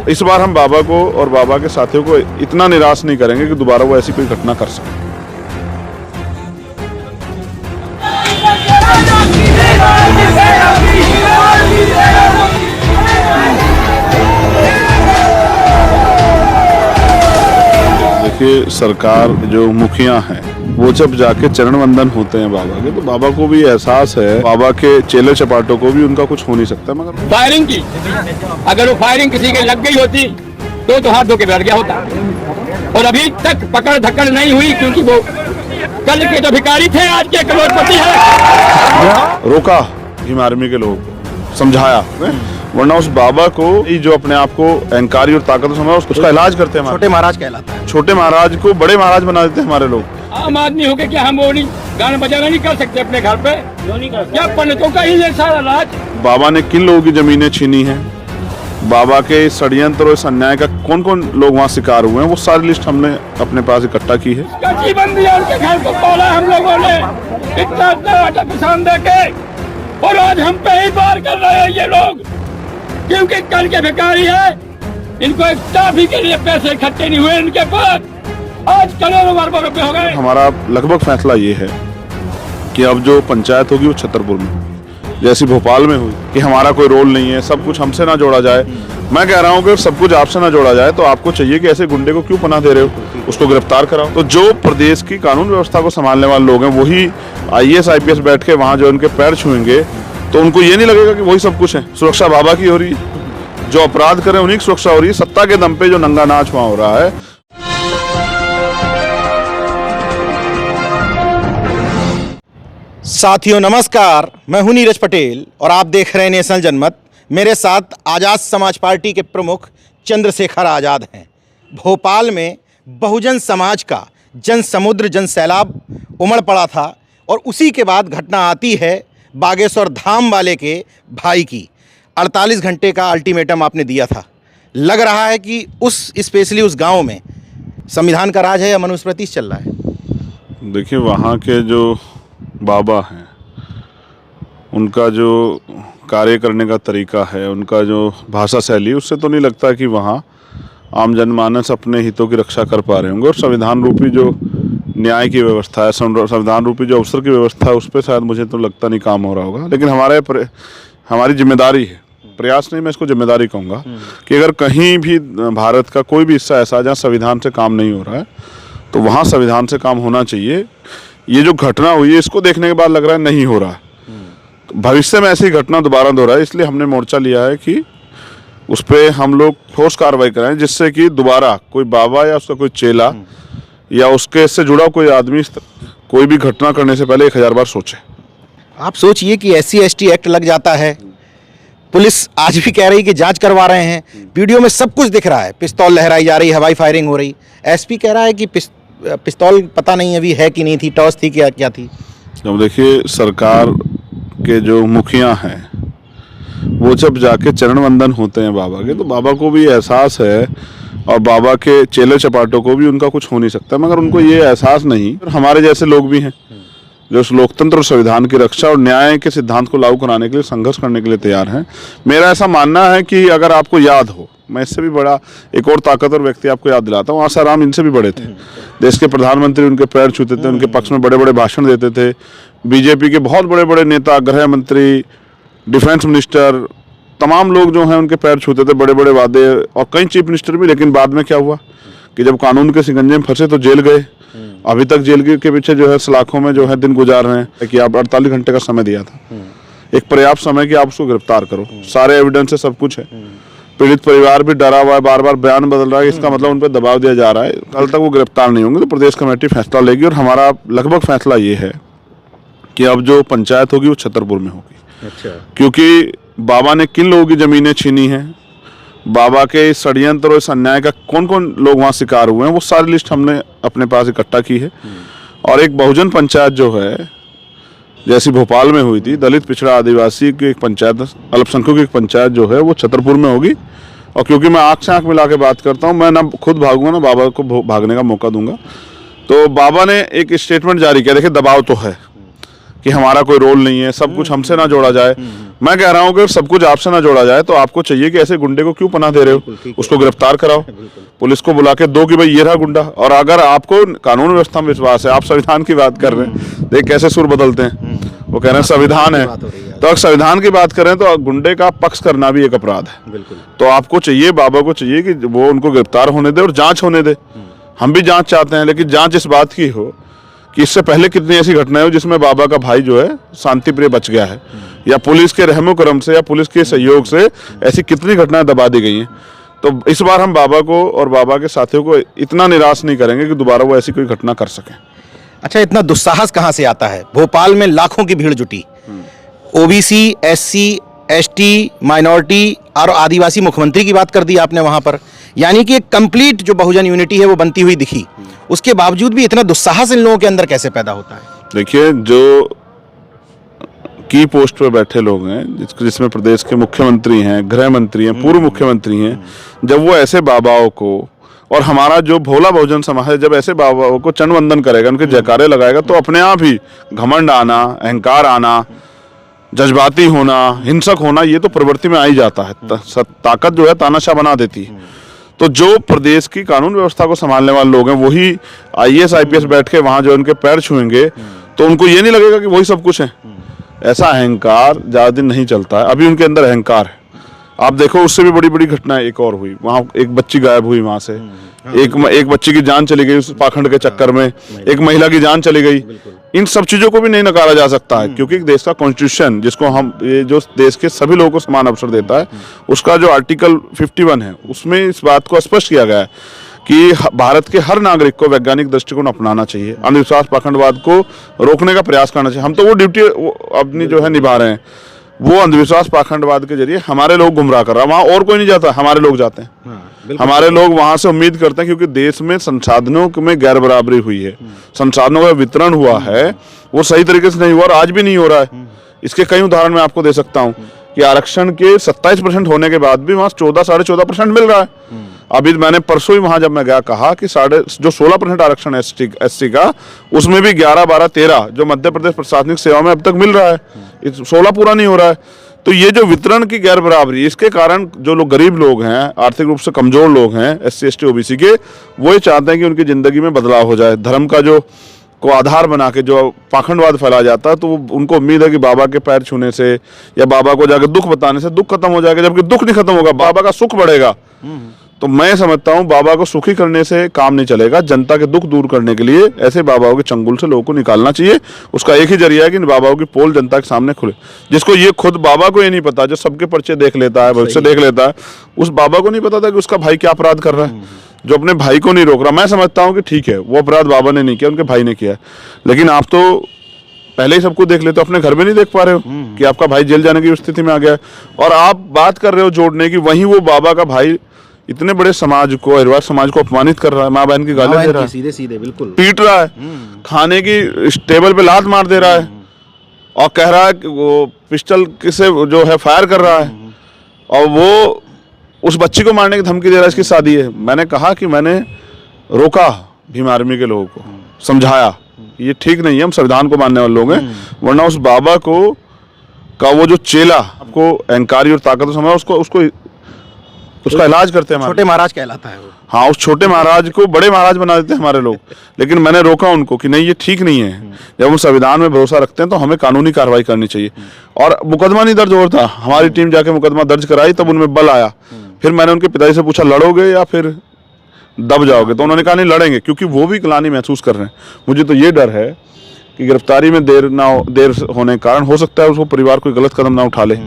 इस बार हम बाबा को और बाबा के साथियों को इतना निराश नहीं करेंगे कि दोबारा वो ऐसी कोई घटना कर सके। देखिए, सरकार जो मुखिया हैं वो जब जाके चरण वंदन होते हैं बाबा के, तो बाबा को भी एहसास है, बाबा के चेले चपाटों को भी उनका कुछ हो नहीं सकता। मगर फायरिंग की, अगर वो फायरिंग किसी के लग गई होती तो हाथ धो के बैठ गया होता, और अभी तक पकड़ धक्कड़ नहीं हुई, क्योंकि वो कल के जो भिखारी थे आज के करोड़पति हैं। रोका भीम आर्मी के लोगों को, समझाया, वरना उस बाबा को जो अपने आप को अहंकारी और ताकतवर समझा, उसका इलाज करते हैं। छोटे महाराज कहलाता है। छोटे महाराज को बड़े महाराज बना देते हैं हमारे लोग। आम आदमी हो के क्या हम वो नहीं गाना बजाना नहीं कर सकते अपने घर पे? क्या पंडितों का ही ये सारा राज? बाबा ने किन लोगों की जमीनें छीनी हैं, बाबा के षड्यंत्र और इस अन्याय का कौन कौन लोग वहाँ शिकार हुए हैं, वो सारी लिस्ट हमने अपने पास इकट्ठा की है। जीवन दिया, उनके घर को पाला हम लोगों ने, इतना किसान दे के, और आज हम पे ही बार कर रहे हैं ये लोग, क्योंकि कल के भिखारी है, इनको एक टाफी के लिए पैसे इकट्ठे नहीं हुए इनके पास, आज करोड़ों अरबों रुपए हो गए। हमारा लगभग फैसला ये है कि अब जो पंचायत होगी वो छतरपुर में होगी, जैसी भोपाल में हुई, कि हमारा कोई रोल नहीं है, सब कुछ हमसे ना जोड़ा जाए। मैं कह रहा हूँ कि सब कुछ आपसे ना जोड़ा जाए, तो आपको चाहिए कि ऐसे गुंडे को क्यों पनाह दे रहे हो, उसको गिरफ्तार कराओ। तो जो प्रदेश की कानून व्यवस्था को संभालने वाले लोग हैं, वही IAS IPS बैठ के वहाँ जो उनके पैर छुएंगे, तो उनको ये नहीं लगेगा कि वही सब कुछ है। सुरक्षा बाबा की हो रही है, जो अपराध करें उन्हीं की सुरक्षा हो रही है। सत्ता के दम पे जो नंगा नाच वहाँ हो रहा है। साथियों नमस्कार, मैं हूं नीरज पटेल और आप देख रहे हैं नेशनल जनमत। मेरे साथ आज़ाद समाज पार्टी के प्रमुख चंद्रशेखर आज़ाद हैं। भोपाल में बहुजन समाज का जन समुद्र जन सैलाब उमड़ पड़ा था, और उसी के बाद घटना आती है बागेश्वर धाम वाले के भाई की। 48 घंटे का अल्टीमेटम आपने दिया था। लग रहा है कि स्पेशली उस गांव में संविधान का राज है या मनुस्मृति चल रहा है। देखिए, वहाँ के जो बाबा हैं, उनका जो कार्य करने का तरीका है, उनका जो भाषा शैली, उससे तो नहीं लगता कि वहाँ आम जनमानस अपने हितों की रक्षा कर पा रहे होंगे। और संविधान रूपी जो न्याय की व्यवस्था है, संविधान रूपी जो अवसर की व्यवस्था है, उस पर शायद मुझे तो लगता नहीं काम हो रहा होगा। लेकिन हमारी जिम्मेदारी है, प्रयास नहीं, मैं इसको जिम्मेदारी कहूँगा, कि अगर कहीं भी भारत का कोई भी हिस्सा ऐसा जहाँ संविधान से काम नहीं हो रहा है, तो वहाँ संविधान से काम होना चाहिए। ये जो घटना हुई है, इसको देखने के बाद लग रहा है नहीं हो रहा है, भविष्य में ऐसी घटना दोबारा दोहराए, इसलिए हमने मोर्चा लिया है कि उस पर हम लोग ठोस कार्रवाई कराएं, जिससे कि दोबारा कोई बाबा या उसका कोई चेला या उसके से जुड़ा कोई आदमी कोई भी घटना करने से पहले 1000 बार सोचे। आप सोचिए कि SC ST एक्ट लग जाता है, पुलिस आज भी कह रही कि जांच करवा रहे हैं, वीडियो में सब कुछ दिख रहा है, पिस्तौल लहराई जा रही, हवाई फायरिंग हो रही, SP कह रहा है कि पिस्तौल पता नहीं अभी है कि नहीं थी, टॉस थी, क्या थी। अब देखिए, सरकार के जो मुखिया हैं वो जब जाके चरण वंदन होते हैं बाबा के, तो बाबा को भी एहसास है, और बाबा के चेले चपाटों को भी उनका कुछ हो नहीं सकता। मगर उनको ये एहसास नहीं, हमारे जैसे लोग भी हैं जो उस लोकतंत्र और संविधान की रक्षा और न्याय के सिद्धांत को लागू कराने के लिए संघर्ष करने के लिए तैयार हैं। मेरा ऐसा मानना है कि अगर आपको याद हो, मैं इससे भी बड़ा एक और ताकतवर व्यक्ति आपको याद दिलाता हूँ, आसाराम इनसे भी बड़े थे। देश के प्रधानमंत्री उनके पैर छूते थे, उनके पक्ष में बड़े बड़े भाषण देते थे। बीजेपी के बहुत बड़े बड़े नेता, गृह मंत्री, डिफेंस मिनिस्टर, तमाम लोग जो हैं उनके पैर छूते थे, बड़े बड़े वादे, और कई चीफ मिनिस्टर भी। लेकिन बाद में क्या हुआ कि जब कानून के शिकंजे में फंसे तो जेल गए। अभी तक जेल के पीछे जो है सलाखों में जो है दिन गुजार रहे हैं। कि आप 48 घंटे का समय दिया था, एक पर्याप्त समय कि आप उसको गिरफ्तार करो, सारे एविडेंस है, सब कुछ है। पीड़ित परिवार भी डरा हुआ है, बार बार बयान बदल रहा है, इसका मतलब उन पर दबाव दिया जा रहा है। कल तक वो गिरफ्तार नहीं होंगे तो प्रदेश कमेटी फैसला लेगी, और हमारा लगभग फैसला ये है कि अब जो पंचायत होगी वो छतरपुर में होगी। अच्छा। क्योंकि बाबा ने किन लोगों की जमीनें छीनी हैं, बाबा के षड्यंत्र और इस अन्याय का कौन कौन लोग वहाँ शिकार हुए हैं, वो सारी लिस्ट हमने अपने पास इकट्ठा की है। और एक बहुजन पंचायत जो है, जैसी भोपाल में हुई थी, दलित पिछड़ा आदिवासी की एक पंचायत, अल्पसंख्यकों की एक पंचायत जो है वो छतरपुर में होगी। और क्योंकि मैं आँख से आँख मिला के बात करता हूँ, मैं ना खुद भागूंगा ना बाबा को भागने का मौका दूंगा। तो बाबा ने एक स्टेटमेंट जारी किया, देखिए दबाव तो है कि हमारा कोई रोल नहीं है, सब कुछ हमसे ना जोड़ा जाए, मैं कह रहा हूँ कि सब कुछ आपसे ना जोड़ा जाए तो आपको चाहिए कि ऐसे गुंडे को क्यों पनाह दे रहे हो, उसको गिरफ्तार कराओ, पुलिस को बुला के दो कि भाई ये रहा गुंडा। और अगर आपको कानून व्यवस्था में विश्वास है, आप संविधान की बात कर रहे हैं, देख कैसे सुर बदलते हैं, वो कह रहे हैं संविधान है, तो अगर संविधान की बात करें तो गुंडे का पक्ष करना भी एक अपराध है। तो आपको चाहिए, बाबा को चाहिए कि वो उनको गिरफ्तार होने दे और जांच होने दे। हम भी जांच चाहते हैं, लेकिन जांच इस बात की हो कि इससे पहले कितनी ऐसी घटनाएं हो जिसमें बाबा का भाई जो है शांति प्रिय बच गया है, या पुलिस के रहमो करम से या पुलिस के सहयोग से ऐसी कितनी घटनाएं दबा दी गई हैं। तो इस बार हम बाबा को और बाबा के साथियों को इतना निराश नहीं करेंगे कि दोबारा वो ऐसी कोई घटना कर सकें। अच्छा, इतना दुस्साहस कहाँ से आता है? भोपाल में लाखों की भीड़ जुटी, ओबीसी, एससी, एसटी, माइनॉरिटी और आदिवासी मुख्यमंत्री की बात कर दी आपने वहाँ पर, यानी कि एक कंप्लीट जो बहुजन यूनिटी है वो बनती हुई दिखी। उसके बावजूद भी इतना दुस्साहस इन लोगों के अंदर कैसे पैदा होता है? देखिए, जो की पोस्ट पे बैठे लोग हैं, जिसमें प्रदेश के मुख्यमंत्री हैं, गृह मंत्री हैं, पूर्व मुख्यमंत्री हैं, जब वो ऐसे बाबाओं को, और हमारा जो भोला बहुजन समाज है, जब ऐसे बाबाओं को चरण वंदन करेगा, उनके जयकारे लगाएगा, तो अपने आप ही घमंड आना, अहंकार आना, जज्बाती होना, हिंसक होना, ये तो प्रवृत्ति में आ ही जाता है। ताकत जो है तानाशाह बना देती है। तो जो प्रदेश की कानून व्यवस्था को संभालने वाले लोग हैं, वही आईएएस आईपीएस बैठ के वहां जो उनके पैर छुएंगे तो उनको ये नहीं लगेगा कि वही सब कुछ है। ऐसा अहंकार ज्यादा दिन नहीं चलता है। अभी उनके अंदर अहंकार है। आप देखो, उससे भी बड़ी बड़ी घटनाएं एक और हुई, वहां एक बच्ची गायब हुई, वहां से एक बच्ची की जान चली गई उस पाखंड के चक्कर में, एक महिला की जान चली गई। इन सब चीजों को भी नहीं नकारा जा सकता है, क्योंकि देश का कॉन्स्टिट्यूशन, जिसको हम, ये जो देश के सभी लोगों को समान अवसर देता है, उसका जो आर्टिकल 51 है, उसमें इस बात को स्पष्ट किया गया है कि भारत के हर नागरिक को वैज्ञानिक दृष्टिकोण अपनाना चाहिए, अंधविश्वास पाखंडवाद को रोकने का प्रयास करना चाहिए। हम तो वो ड्यूटी अपनी जो है निभा रहे हैं। वो अंधविश्वास पाखंडवाद के जरिए हमारे लोग गुमराह कर रहा है, वहां और कोई नहीं जाता, हमारे लोग जाते हैं। हमारे लोग वहां से उम्मीद करते हैं, क्योंकि देश में संसाधनों में गैर बराबरी हुई है, संसाधनों का वितरण हुआ है, वो सही तरीके से नहीं हुआ और आज भी नहीं हो रहा है। इसके कई उदाहरण मैं आपको दे सकता हूँ कि आरक्षण के 27% होने के बाद भी वहां 14-14.5% मिल रहा है। अभी मैंने परसों ही वहां जब मैं गया, कहा कि 16% आरक्षण एससी का, उसमें भी 11, 12, 13 जो मध्य प्रदेश प्रशासनिक सेवा में अब तक मिल रहा है, 16 पूरा नहीं हो रहा है। तो ये जो वितरण की गैर बराबरी, इसके कारण जो लोग गरीब लोग हैं, आर्थिक रूप से कमजोर लोग हैं, एससी, एसटी, ओबीसी के, वो ये चाहते हैं कि उनकी जिंदगी में बदलाव हो जाए। धर्म का जो को आधार बना के जो पाखंडवाद फैला जाता है, तो उनको उम्मीद है कि बाबा के पैर छूने से या बाबा को जाकर दुख बताने से दुख खत्म हो जाएगा, जबकि दुख नहीं खत्म होगा, बाबा का सुख बढ़ेगा। तो मैं समझता हूं बाबा को सुखी करने से काम नहीं चलेगा। जनता के दुख दूर करने के लिए ऐसे बाबाओं के चंगुल से लोगों को निकालना चाहिए। उसका एक ही जरिया है कि बाबाओं की पोल जनता के सामने खुले, जिसको ये खुद बाबा को ये नहीं पता, जो सबके पर्चे देख लेता है, भविष्य देख लेता है, उस बाबा को नहीं पता था कि उसका भाई क्या अपराध कर रहा है, जो अपने भाई को नहीं रोक रहा। मैं समझता हूँ कि ठीक है, वो अपराध बाबा ने नहीं किया, उनके भाई ने किया, लेकिन आप तो पहले ही सबको देख लेते हो, अपने घर में नहीं देख पा रहे हो कि आपका भाई जेल जाने की स्थिति में आ गया है, और आप बात कर रहे हो जोड़ने की। वहीं वो बाबा का भाई इतने बड़े समाज को, अहिरवार समाज को अपमानित कर रहा है, माँ बहन की गाली दे रहा है, सीधे सीधे बिल्कुल पीट रहा है, खाने की टेबल पे लात मार दे रहा है, और कह रहा है कि वो पिस्टल से जो है फायर कर रहा है, और वो उस बच्ची को मारने की धमकी दे रहा है, इसकी शादी है। मैंने कहा कि मैंने रोका भीम आर्मी के लोगों को, समझाया ये ठीक नहीं है, हम संविधान को मानने वाले लोग हैं, वरना उस बाबा को का वो जो चेला आपको अहंकारी और ताकत समझा, उसको उसका इलाज करते हैं। छोटे महाराज कहलाता है वो। हाँ, उस छोटे महाराज को बड़े महाराज बना देते हैं हमारे लोग। लेकिन मैंने रोका उनको कि नहीं, ये ठीक नहीं है। जब हम संविधान में भरोसा रखते हैं तो हमें कानूनी कार्रवाई करनी चाहिए। और मुकदमा नहीं दर्ज हो रहा था, हमारी टीम जाके मुकदमा दर्ज कराई, तब उनमें बल आया। फिर मैंने उनके पिताजी से पूछा, लड़ोगे या फिर दब जाओगे? तो उन्होंने कहा नहीं, लड़ेंगे, क्योंकि वो भी ग्लानि महसूस कर रहे हैं। मुझे तो ये डर है कि गिरफ्तारी में देर होने के कारण हो सकता है उसको परिवार कोई गलत कदम ना उठा ले।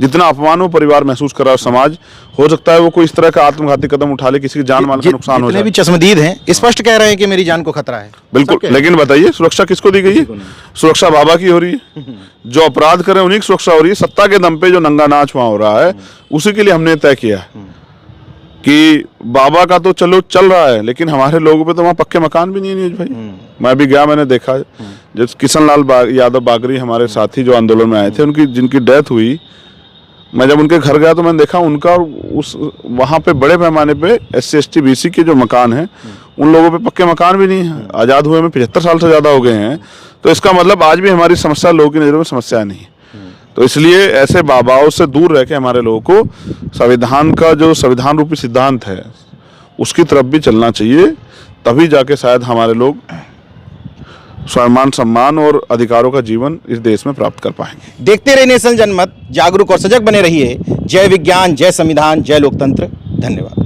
जितना अपमान वो परिवार महसूस कर रहा है, समाज, हो सकता है वो कोई इस तरह का आत्मघाती कदम उठा ले, किसी की जान माल का नुकसान हो जाए। जितने भी चश्मदीद हैं स्पष्ट कह रहे हैं कि मेरी जान को खतरा है। बिल्कुल, लेकिन बताइए सुरक्षा किसको दी गई है? सुरक्षा बाबा की हो रही है। जो अपराध करें उन्हीं की सुरक्षा हो रही है। सत्ता के दम पे जो नंगा नाच वहां हो रहा है, उसी के लिए हमने तय किया कि बाबा का तो चलो चल रहा है, लेकिन हमारे लोगों पे तो वहाँ पक्के मकान भी नहीं है नीरज भाई। मैं भी गया, मैंने देखा, जब किशन लाल यादव बागरी हमारे साथी जो आंदोलन में आए थे, उनकी जिनकी डेथ हुई, मैं जब उनके घर गया तो मैंने देखा उनका उस वहाँ पे बड़े पैमाने पे SC ST BC के जो मकान हैं, उन लोगों पे पक्के मकान भी नहीं है। आज़ाद हुए में 75 साल से ज़्यादा हो गए हैं। तो इसका मतलब आज भी हमारी समस्या लोगों की नज़रों में समस्या नहीं है। तो इसलिए ऐसे बाबाओं से दूर रह के हमारे लोगों को संविधान का जो संविधान रूपी सिद्धांत है उसकी तरफ भी चलना चाहिए, तभी जाके शायद हमारे लोग स्वाभिमान, सम्मान और अधिकारों का जीवन इस देश में प्राप्त कर पाएंगे। देखते रहिए नेशनल जनमत, जागरूक और सजग बने रहिए। जय विज्ञान, जय संविधान, जय लोकतंत्र। धन्यवाद।